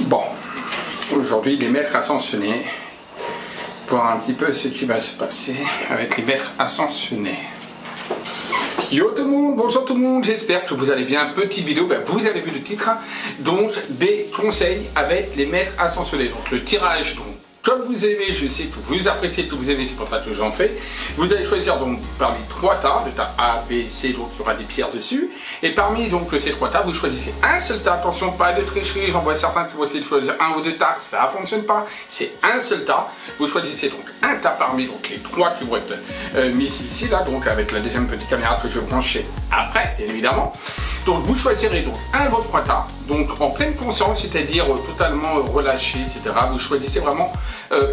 Bon, aujourd'hui les maîtres ascensionnés, voir un petit peu ce qui va se passer avec les maîtres ascensionnés. Yo tout le monde, bonjour tout le monde, j'espère que vous allez bien. Petite vidéo, vous avez vu le titre, donc des conseils avec les maîtres ascensionnés. Donc le tirage, donc comme vous aimez, je sais que vous appréciez, que vous aimez, c'est pour ça que j'en fais. Vous allez choisir donc parmi 3 tas, le tas A, B, C, donc il y aura des pierres dessus. Et parmi donc ces 3 tas, vous choisissez un seul tas. Attention, pas de tricherie, j'en vois certains qui vont essayer de choisir 1 ou 2 tas, ça ne fonctionne pas. C'est un seul tas. Vous choisissez donc un tas parmi donc les 3 qui vont être mis ici, là, donc avec la deuxième petite caméra que je vais brancher après, bien évidemment. Donc vous choisirez donc un de vos 3 tas, donc en pleine conscience, c'est-à-dire totalement relâché, etc. Vous choisissez vraiment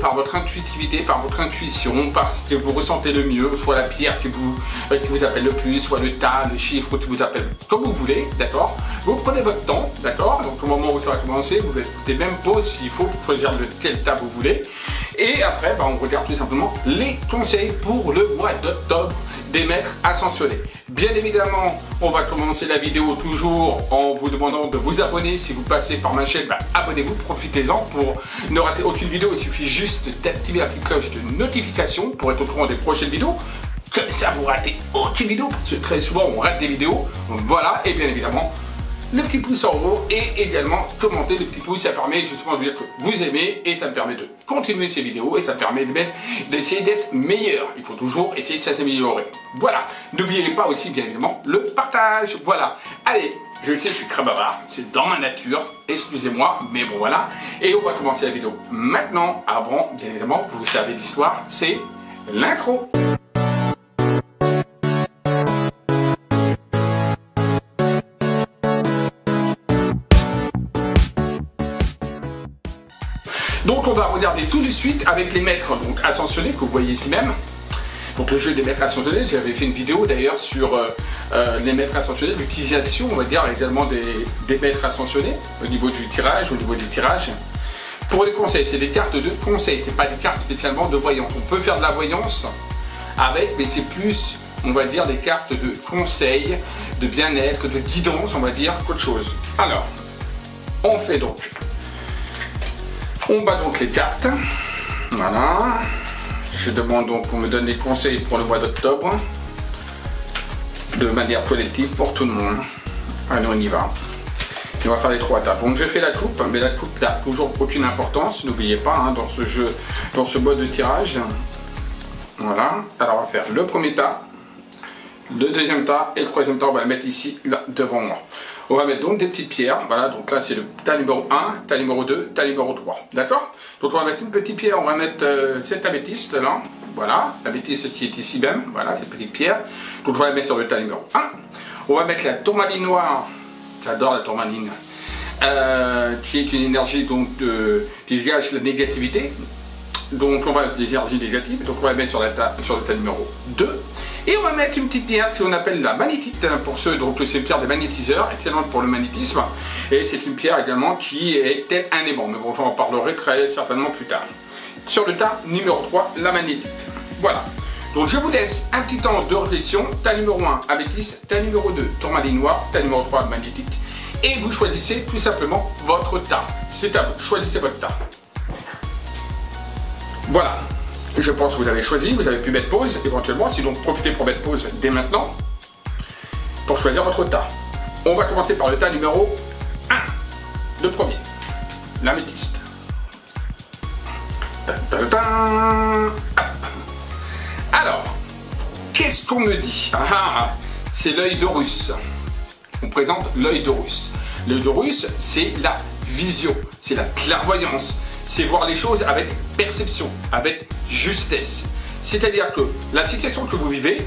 par votre intuitivité, par votre intuition, par ce que vous ressentez le mieux, soit la pierre qui vous appelle le plus, soit le tas, le chiffre qui vous appelle comme vous voulez, d'accord. Vous prenez votre temps, d'accord. Donc au moment où ça va commencer, vous écoutez même pause s'il faut pour choisir lequel tas vous voulez. Et après, on regarde tout simplement les conseils pour le mois d'octobre des maîtres ascensionnés. Bien évidemment, on va commencer la vidéo toujours en vous demandant de vous abonner. Si vous passez par ma chaîne, abonnez-vous, profitez-en pour ne rater aucune vidéo. Il suffit juste d'activer la petite cloche de notification pour être au courant des prochaines vidéos. Comme ça, vous ratez aucune vidéo, parce que très souvent, on rate des vidéos. Voilà, et bien évidemment, le petit pouce en haut et également commenter le petit pouce, ça permet justement de dire que vous aimez et ça me permet de continuer ces vidéos et ça permet d'essayer d'être meilleur. Il faut toujours essayer de s'améliorer. Voilà, n'oubliez pas aussi bien évidemment le partage. Voilà, allez, je sais je suis très bavard, c'est dans ma nature, excusez-moi, mais bon voilà. Et on va commencer la vidéo maintenant. Avant, bien évidemment, vous savez l'histoire, c'est l'intro. Donc on va regarder tout de suite avec les maîtres donc ascensionnés que vous voyez ici même. Donc le jeu des maîtres ascensionnés, j'avais fait une vidéo d'ailleurs sur les maîtres ascensionnés, l'utilisation on va dire également des maîtres ascensionnés au niveau du tirage, au niveau des tirages. Pour les conseils, c'est des cartes de conseils, c'est pas des cartes spécialement de voyance. On peut faire de la voyance avec, mais c'est plus on va dire des cartes de conseils, de bien-être, de guidance on va dire qu'autre chose. Alors, on fait donc. On bat donc les cartes, voilà, je demande donc qu'on me donne des conseils pour le mois d'octobre, de manière collective pour tout le monde. Allez, on y va. Et on va faire les 3 tas. Donc je fais la coupe, mais la coupe n'a toujours aucune importance, n'oubliez pas, dans ce jeu, dans ce mode de tirage. Voilà, alors on va faire le premier tas, le deuxième tas et le troisième tas, on va le mettre ici, là, devant moi. On va mettre donc des petites pierres, voilà, donc là c'est le tas numéro 1, tas numéro 2, tas numéro 3, d'accord. Donc on va mettre une petite pierre, on va mettre cette améthyste là, voilà, l'améthyste qui est ici même, voilà, cette petite pierre. Donc on va la mettre sur le tas numéro 1. On va mettre la tourmaline noire, j'adore la tourmaline, qui est une énergie donc qui dégage la négativité. Donc on va mettre des énergies négatives, donc on va la mettre sur le tas numéro 2. Et on va mettre une petite pierre qu'on appelle la magnétite, pour ceux, donc c'est une pierre des magnétiseurs, excellente pour le magnétisme. Et c'est une pierre également qui est tel un aimant, mais bon, j'en parlerai très certainement plus tard. Sur le tas numéro 3, la magnétite. Voilà. Donc je vous laisse un petit temps de réflexion. Tas numéro 1, améthyste, tas numéro 2, tourmaline noire, tas numéro 3, magnétite. Et vous choisissez tout simplement votre tas. C'est à vous, choisissez votre tas. Voilà. Je pense que vous avez choisi, vous avez pu mettre pause éventuellement, sinon profitez pour mettre pause dès maintenant pour choisir votre tas. On va commencer par le tas numéro 1, le premier, l'améthyste. Alors, qu'est-ce qu'on me dit? C'est l'œil d'Horus. On présente l'œil d'Horus. L'œil d'Horus, c'est la vision, c'est la clairvoyance. C'est voir les choses avec perception, avec justesse. C'est-à-dire que la situation que vous vivez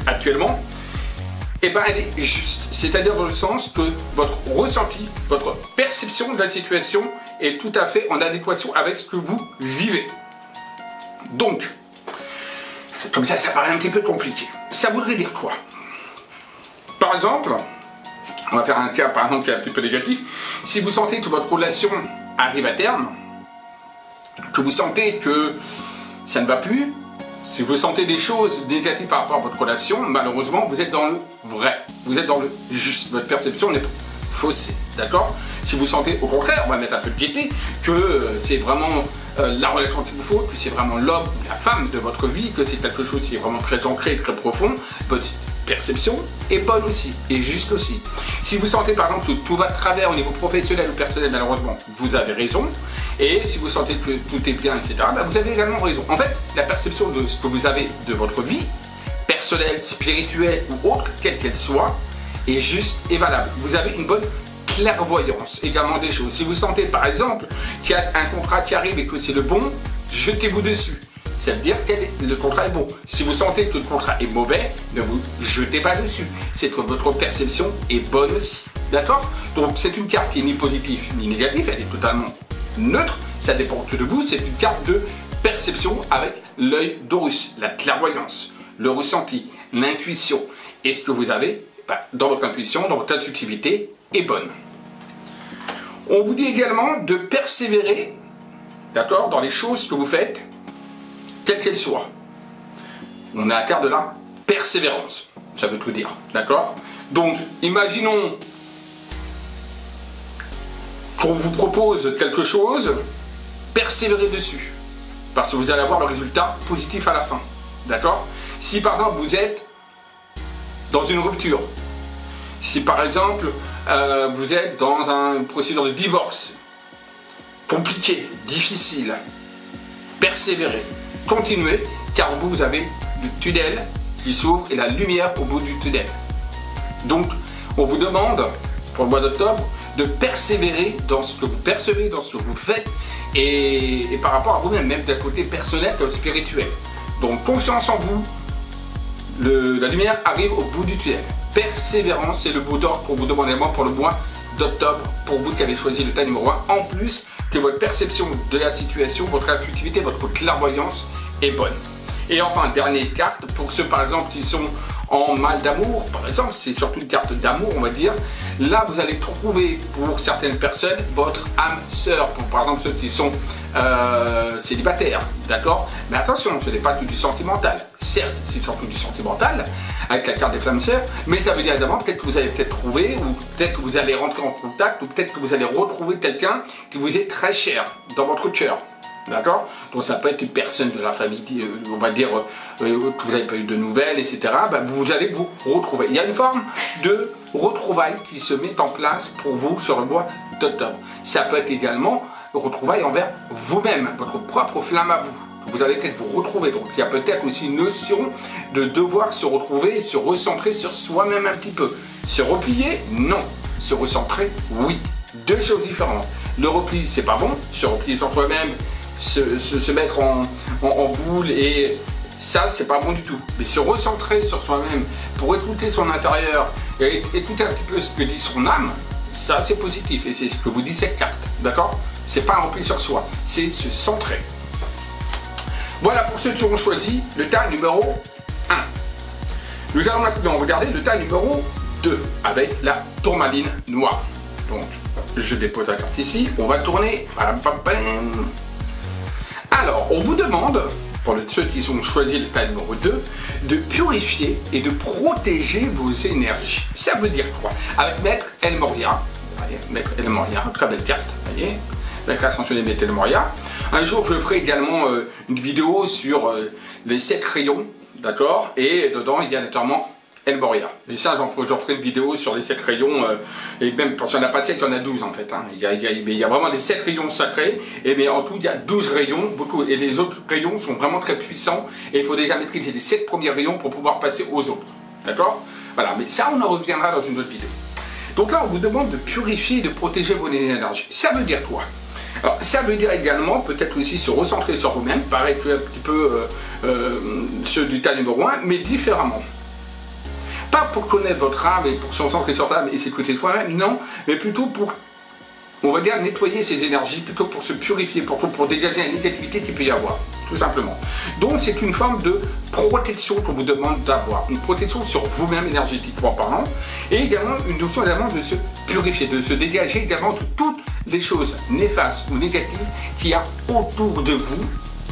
actuellement, elle est juste. C'est-à-dire dans le sens que votre ressenti, votre perception de la situation est tout à fait en adéquation avec ce que vous vivez. Donc, comme ça paraît un petit peu compliqué. Ça voudrait dire quoi? Par exemple, on va faire un cas par exemple qui est un petit peu négatif. Si vous sentez que votre relation arrive à terme, que vous sentez que ça ne va plus, si vous sentez des choses négatives par rapport à votre relation, malheureusement, vous êtes dans le vrai, vous êtes dans le juste. Votre perception n'est pas faussée, d'accord? Si vous sentez, au contraire, on va mettre un peu de gaieté, que c'est vraiment la relation qu'il vous faut, que c'est vraiment l'homme ou la femme de votre vie, que c'est quelque chose qui est vraiment très ancré, très profond, votre perception est bonne aussi, et juste aussi. Si vous sentez par exemple que tout va de travers au niveau professionnel ou personnel, malheureusement, vous avez raison. Et si vous sentez que tout est bien, etc., bah, vous avez également raison. En fait, la perception de ce que vous avez de votre vie, personnelle, spirituelle ou autre, quelle qu'elle soit, est juste et valable. Vous avez une bonne clairvoyance également des choses. Si vous sentez par exemple qu'il y a un contrat qui arrive et que c'est le bon, jetez-vous dessus. Ça veut dire que le contrat est bon. Si vous sentez que le contrat est mauvais, ne vous jetez pas dessus. C'est que votre perception est bonne aussi. D'accord? Donc c'est une carte qui est ni positive ni négative, elle est totalement neutre. Ça dépend que de vous. C'est une carte de perception avec l'œil d'Horus, la clairvoyance, le ressenti, l'intuition. Et ce que vous avez dans votre intuition, dans votre intuitivité est bonne. On vous dit également de persévérer, d'accord, dans les choses que vous faites, quelles qu'elles soient. On a la carte de la persévérance, ça veut tout dire, d'accord? Donc, imaginons qu'on vous propose quelque chose, persévérez dessus, parce que vous allez avoir le résultat positif à la fin, d'accord? Si par exemple vous êtes dans une rupture, si par exemple vous êtes dans un procédure de divorce, compliqué, difficile, persévérez. Continuez, car au bout vous avez le tunnel qui s'ouvre et la lumière au bout du tunnel. Donc, on vous demande, pour le mois d'octobre, de persévérer dans ce que vous percevez, dans ce que vous faites, et par rapport à vous-même, même d'un côté personnel comme spirituel. Donc, confiance en vous, la lumière arrive au bout du tunnel. Persévérance, c'est le mot d'ordre qu'on vous demande également pour le mois d'octobre, pour vous qui avez choisi le tas numéro 1, en plus que votre perception de la situation, votre intuitivité, votre clairvoyance est bonne. Et enfin, dernière carte, pour ceux par exemple qui sont en mal d'amour, par exemple, c'est surtout une carte d'amour, on va dire. Là, vous allez trouver pour certaines personnes votre âme sœur, pour par exemple ceux qui sont célibataires, d'accord? Mais attention, ce n'est pas tout du sentimental. Certes, c'est surtout du sentimental, avec la carte des flammes sœurs, mais ça veut dire évidemment peut-être que vous allez trouver, ou peut-être que vous allez rentrer en contact, ou peut-être que vous allez retrouver quelqu'un qui vous est très cher dans votre cœur. D'accord? Donc ça peut être une personne de la famille, on va dire, que vous n'avez pas eu de nouvelles, etc. Ben, vous allez vous retrouver. Il y a une forme de retrouvailles qui se met en place pour vous sur le mois d'octobre. Ça peut être également retrouvailles envers vous-même, votre propre flamme à vous. Vous allez peut-être vous retrouver. Donc il y a peut-être aussi une notion de devoir se retrouver, se recentrer sur soi-même un petit peu. Se replier? Non. Se recentrer? Oui. Deux choses différentes. Le repli, c'est pas bon. Se replier sur soi-même, se mettre en boule, et ça c'est pas bon du tout. Mais se recentrer sur soi-même pour écouter son intérieur et écouter un petit peu ce que dit son âme, ça c'est positif et c'est ce que vous dit cette carte, d'accord? C'est pas un repli sur soi, c'est se centrer. Voilà pour ceux qui ont choisi le tas numéro 1. Nous allons maintenant regarder le tas numéro 2 avec la tourmaline noire. Donc je dépose la carte ici, on va tourner. Alors, on vous demande, pour ceux qui ont choisi le tas numéro 2, de purifier et de protéger vos énergies. Ça veut dire quoi? Avec Maître El Morya, Maître El Morya, très belle carte, vous voyez, la carte ascensionnée Maître El Morya. Un jour, je ferai également une vidéo sur les 7 rayons, d'accord? Et dedans, il y a notamment El Morya. Et ça, j'en ferai une vidéo sur les 7 rayons, et même parce qu'il n'y en a pas 7, il y en a 12 en fait. Hein. Il y a vraiment les 7 rayons sacrés, et mais en tout, il y a 12 rayons, beaucoup, et les autres rayons sont vraiment très puissants, et il faut déjà maîtriser les 7 premiers rayons pour pouvoir passer aux autres. D'accord? Voilà, mais ça, on en reviendra dans une autre vidéo. Donc là, on vous demande de purifier et de protéger vos énergies. Ça veut dire quoi? Alors, ça veut dire également, peut-être aussi se recentrer sur vous-même, pareil que un petit peu ceux du tas numéro 1, mais différemment. Pas pour connaître votre âme et pour se recentrer sur l'âme et s'écouter soi-même, non, mais plutôt pour, on va dire, nettoyer ses énergies, plutôt pour se purifier, pour dégager la négativité qu'il peut y avoir, tout simplement. Donc c'est une forme de protection qu'on vous demande d'avoir, une protection sur vous-même énergétiquement parlant, et également une notion également de se purifier, de se dégager également de toutes les choses néfastes ou négatives qu'il y a autour de vous,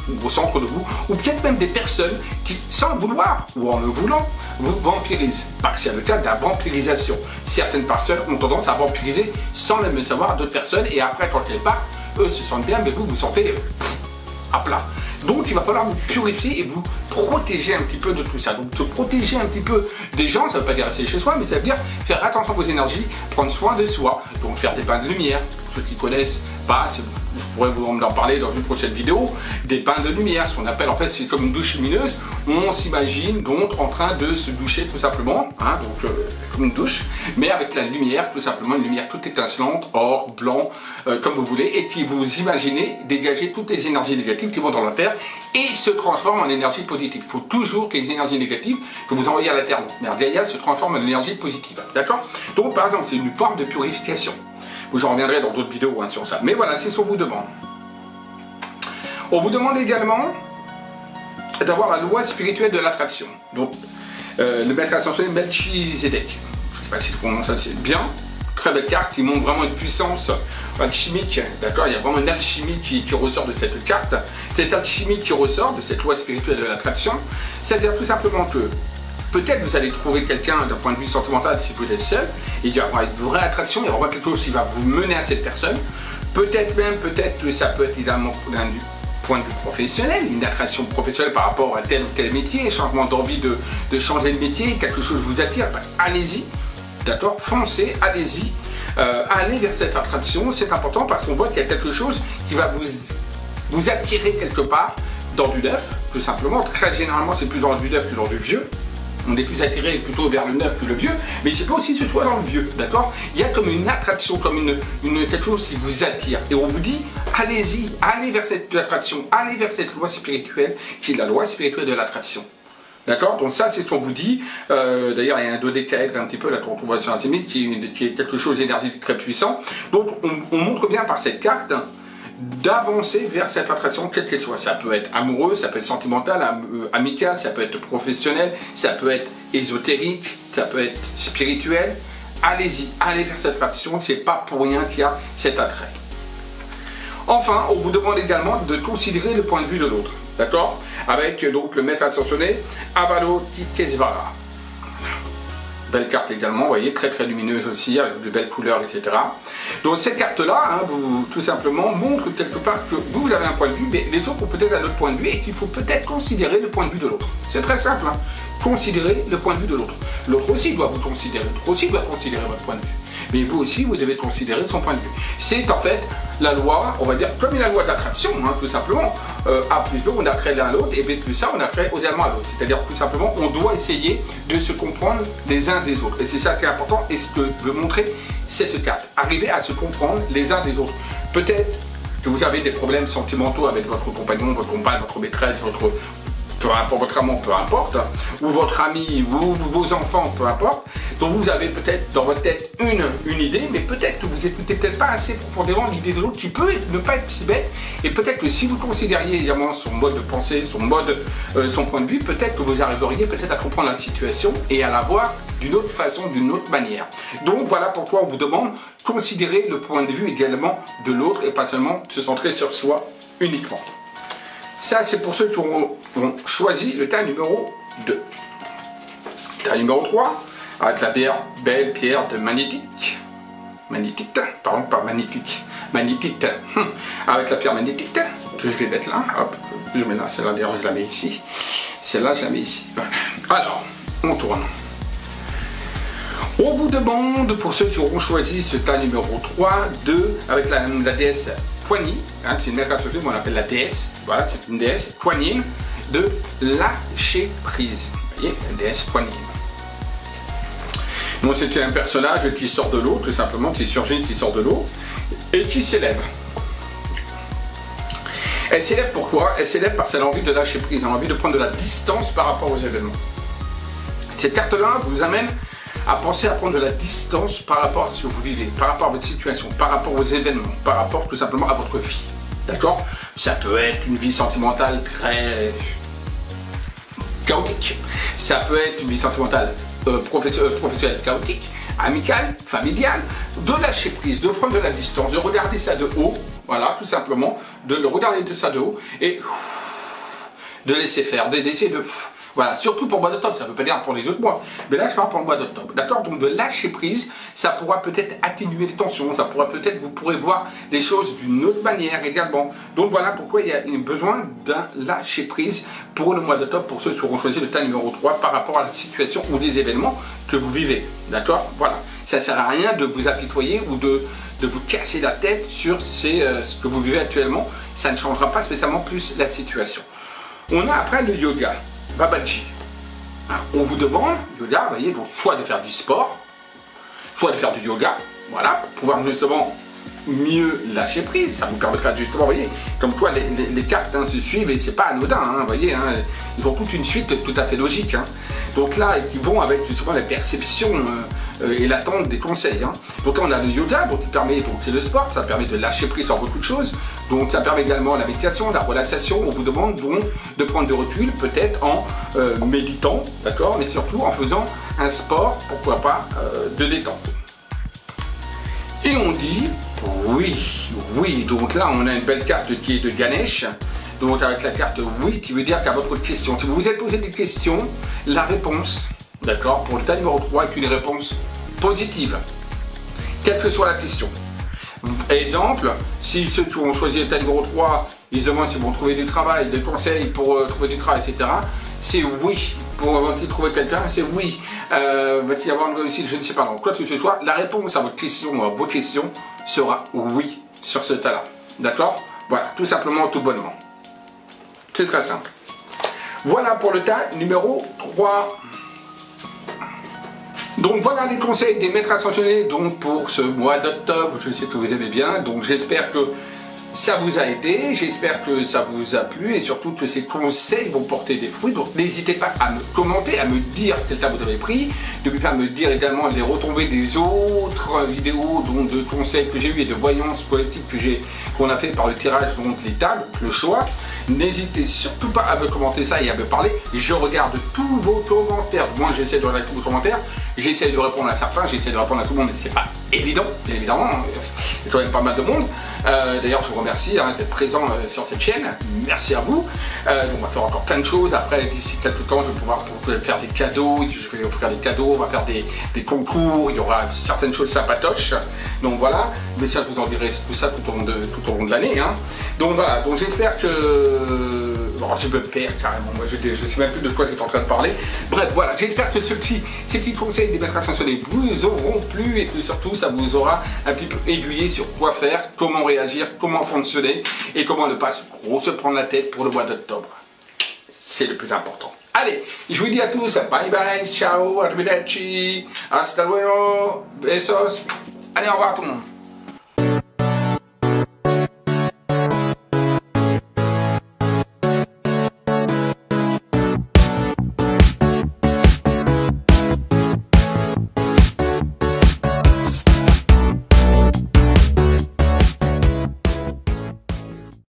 ou au centre de vous, ou peut-être même des personnes qui, sans le vouloir ou en le voulant, vous vampirisent. Parce qu'il y a le cas de la vampirisation. Certaines personnes ont tendance à vampiriser sans même le savoir d'autres personnes, et après, quand elles partent, eux se sentent bien, mais vous vous sentez à plat. Donc il va falloir vous purifier et vous protéger un petit peu de tout ça. Donc se protéger un petit peu des gens, ça ne veut pas dire rester chez soi, mais ça veut dire faire attention à vos énergies, prendre soin de soi, donc faire des bains de lumière. Pour ceux qui connaissent pas, je pourrais vous en parler dans une prochaine vidéo, des bains de lumière, ce qu'on appelle en fait c'est comme une douche lumineuse. On s'imagine donc en train de se doucher tout simplement, hein, donc comme une douche, mais avec la lumière, tout simplement une lumière toute étincelante, or, blanc, comme vous voulez, et qui vous imaginez dégager toutes les énergies négatives qui vont dans la Terre et se transforment en énergie positive. Il faut toujours que les énergies négatives que vous envoyez à la Terre, Mère Gaïa, se transforment en énergie positive. D'accord? Donc par exemple, c'est une forme de purification. J'en reviendrai dans d'autres vidéos hein, sur ça. Mais voilà, c'est ce qu'on vous demande. On vous demande également d'avoir la loi spirituelle de l'attraction. Donc, le maître ascensionné Melchizedek. Je ne sais pas si je prononce ça, c'est bien. Très belle carte qui montre vraiment une puissance alchimique. D'accord, il y a vraiment une alchimie qui ressort de cette carte. Cette alchimie qui ressort de cette loi spirituelle de l'attraction, c'est-à-dire tout simplement que peut-être vous allez trouver quelqu'un d'un point de vue sentimental si vous êtes seul, et il y aura une vraie attraction, il y aura quelque chose qui va vous mener à cette personne. Peut-être que ça peut être évidemment d'un point de vue professionnel, une attraction professionnelle par rapport à tel ou tel métier, changement d'envie de changer de métier, quelque chose vous attire, ben, allez-y, d'accord, foncez, allez-y, allez vers cette attraction, c'est important parce qu'on voit qu'il y a quelque chose qui va vous attirer quelque part dans du neuf, tout simplement. Très généralement c'est plus dans du neuf que dans du vieux. On est plus attiré plutôt vers le neuf que le vieux, mais c'est pas aussi que ce soit dans le vieux, d'accord? Il y a comme une attraction, comme quelque chose qui vous attire. Et on vous dit, allez-y, allez vers cette attraction, allez vers cette loi spirituelle, qui est la loi spirituelle de l'attraction. D'accord? Donc ça, c'est ce qu'on vous dit. D'ailleurs, il y a un dodécaèdre un petit peu, la transformation intimiste, qui est quelque chose d'énergétique très puissant. Donc, on montre bien par cette carte d'avancer vers cette attraction quelle qu'elle soit. Ça peut être amoureux, ça peut être sentimental, amical, ça peut être professionnel, ça peut être ésotérique, ça peut être spirituel. Allez-y, allez vers cette attraction, c'est pas pour rien qu'il y a cet attrait. Enfin, on vous demande également de considérer le point de vue de l'autre, d'accord? Avec donc le maître ascensionné Avalokitesvara. Belle carte également, vous voyez, très très lumineuse aussi, avec de belles couleurs, etc. Donc cette carte-là, hein, vous, tout simplement, montre quelque part que vous avez un point de vue, mais les autres ont peut-être un autre point de vue et qu'il faut peut-être considérer le point de vue de l'autre. C'est très simple, hein. Considérez le point de vue de l'autre. L'autre aussi doit vous considérer, l'autre aussi doit considérer votre point de vue. Mais vous aussi, vous devez considérer son point de vue. C'est en fait la loi, on va dire, comme la loi d'attraction, hein, tout simplement. A plus B, on attrait l'un à l'autre, et B plus A, on attrait également à l'autre. C'est-à-dire, tout simplement, on doit essayer de se comprendre les uns des autres. Et c'est ça qui est important, et ce que veut montrer cette carte. Arriver à se comprendre les uns des autres. Peut-être que vous avez des problèmes sentimentaux avec votre compagnon, votre compagne, votre maîtresse, peu importe, votre amant, peu importe, ou votre ami, ou vos enfants, peu importe. Donc vous avez peut-être dans votre tête une idée, mais peut-être que vous n'écoutez peut-être pas assez profondément l'idée de l'autre qui peut ne pas être si bête. Et peut-être que si vous considériez évidemment son mode de pensée, son point de vue, peut-être que vous arriveriez peut-être à comprendre la situation et à la voir d'une autre façon, d'une autre manière. Donc voilà pourquoi on vous demande de considérer le point de vue également de l'autre et pas seulement se centrer sur soi uniquement. Ça, c'est pour ceux qui ont choisi le tas numéro 2. Tas numéro 3, avec la belle pierre de magnétite. Magnétite, pardon, pas magnétique. Magnétite. Avec la pierre magnétite, que je vais mettre là. Hop, je mets là, celle-là, d'ailleurs, je la mets ici. Celle-là, je la mets ici. Voilà. Alors, on tourne. On vous demande, pour ceux qui auront choisi ce tas numéro 3, avec la déesse Kuan-Yin, hein, c'est une maître associée, on l'appelle la déesse, voilà, c'est une déesse, Kuan-Yin, de lâcher prise. Vous voyez, la déesse Kuan-Yin. Donc c'est un personnage qui sort de l'eau, tout simplement, qui surgit, qui sort de l'eau, et qui s'élève. Elle s'élève pourquoi? Elle s'élève parce qu'elle a envie de lâcher prise, elle a envie de prendre de la distance par rapport aux événements. Cette carte-là vous amène à penser à prendre de la distance par rapport à ce que vous vivez, par rapport à votre situation, par rapport aux événements, par rapport tout simplement à votre vie. D'accord? Ça peut être une vie sentimentale très chaotique. Ça peut être une vie sentimentale professionnelle chaotique, amicale, familiale. De lâcher prise, de prendre de la distance, de regarder ça de haut. Voilà, tout simplement, de le regarder de ça de haut et de laisser faire, d'essayer de... Voilà, surtout pour le mois d'octobre, ça ne veut pas dire pour les autres mois, mais là je parle pour le mois d'octobre, d'accord? Donc de lâcher prise, ça pourra peut-être atténuer les tensions, ça pourra peut-être, vous pourrez voir les choses d'une autre manière également. Donc voilà pourquoi il y a besoin d'un lâcher prise pour le mois d'octobre, pour ceux qui auront choisi le tas numéro 3 par rapport à la situation ou des événements que vous vivez, d'accord? Voilà, ça ne sert à rien de vous apitoyer ou de vous casser la tête sur ce que vous vivez actuellement, ça ne changera pas spécialement plus la situation. On a après le yoga. Babaji. On vous demande, yoga, vous voyez, donc soit de faire du sport, soit de faire du yoga, voilà, pour pouvoir justement mieux lâcher prise. Ça vous permettra justement, vous voyez, comme quoi les cartes se suivent et c'est pas anodin, vous voyez, ils ont toute une suite tout à fait logique. Donc là, ils vont avec justement la perception et l'attente des conseils. Donc là, on a le yoga, donc il permet, donc c'est le sport, ça permet de lâcher prise sur beaucoup de choses. Donc ça permet également la méditation, la relaxation. On vous demande donc de prendre de recul, peut-être en méditant, d'accord, mais surtout en faisant un sport, pourquoi pas, de détente. Et on dit, oui, donc là on a une belle carte qui est de Ganesh, donc avec la carte oui, qui veut dire qu'à votre question, si vous vous êtes posé des questions, la réponse, d'accord, pour le tas numéro 3 est une réponse positive, quelle que soit la question. Exemple, si ceux qui ont choisi le tas numéro 3, ils se demandent s'ils vont trouver du travail, des conseils pour trouver du travail, etc., c'est oui. Vont-ils trouver quelqu'un? C'est oui. Va-t-il y avoir une réussite? Je ne sais pas. Donc, quoi que ce soit, la réponse à votre question, à vos questions, sera oui sur ce tas-là. D'accord? Voilà, tout simplement, tout bonnement. C'est très simple. Voilà pour le tas numéro 3. Donc voilà les conseils des maîtres ascensionnés donc pour ce mois d'octobre. Je sais que vous aimez bien, donc j'espère que ça vous a aidé, j'espère que ça vous a plu et surtout que ces conseils vont porter des fruits. Donc n'hésitez pas à me commenter, à me dire quel tas vous avez pris. N'oubliez pas à me dire également les retombées des autres vidéos donc, de conseils que j'ai eu et de voyances collectives qu'on a fait par le tirage, donc les tas, donc le choix. N'hésitez surtout pas à me commenter ça et à me parler. Je regarde tous vos commentaires. Moi j'essaie de regarder tous vos commentaires. J'essaie de répondre à certains, j'essaie de répondre à tout le monde, mais c'est pas évident, bien évidemment. Il y a quand même pas mal de monde. D'ailleurs, je vous remercie d'être présent sur cette chaîne. Merci à vous. On va faire encore plein de choses. Après, d'ici quelques temps, je vais pouvoir faire des cadeaux. Je vais offrir des cadeaux, on va faire des concours. Il y aura certaines choses sympatoches. Donc voilà. Mais ça, je vous en dirai tout ça tout au long de l'année. Donc voilà. Donc j'espère que... Bon, je me perds carrément. Moi, je ne sais même plus de quoi j'étais en train de parler. Bref, voilà. J'espère que ces petits conseils des maîtres ascensionnés vous auront plu et que surtout, ça vous aura un petit peu aiguillé sur quoi faire, comment réagir, comment fonctionner et comment ne pas trop se prendre la tête pour le mois d'octobre. C'est le plus important. Allez, je vous dis à tous, bye bye, ciao, arrivederci, hasta luego, besos. Allez, au revoir tout le monde.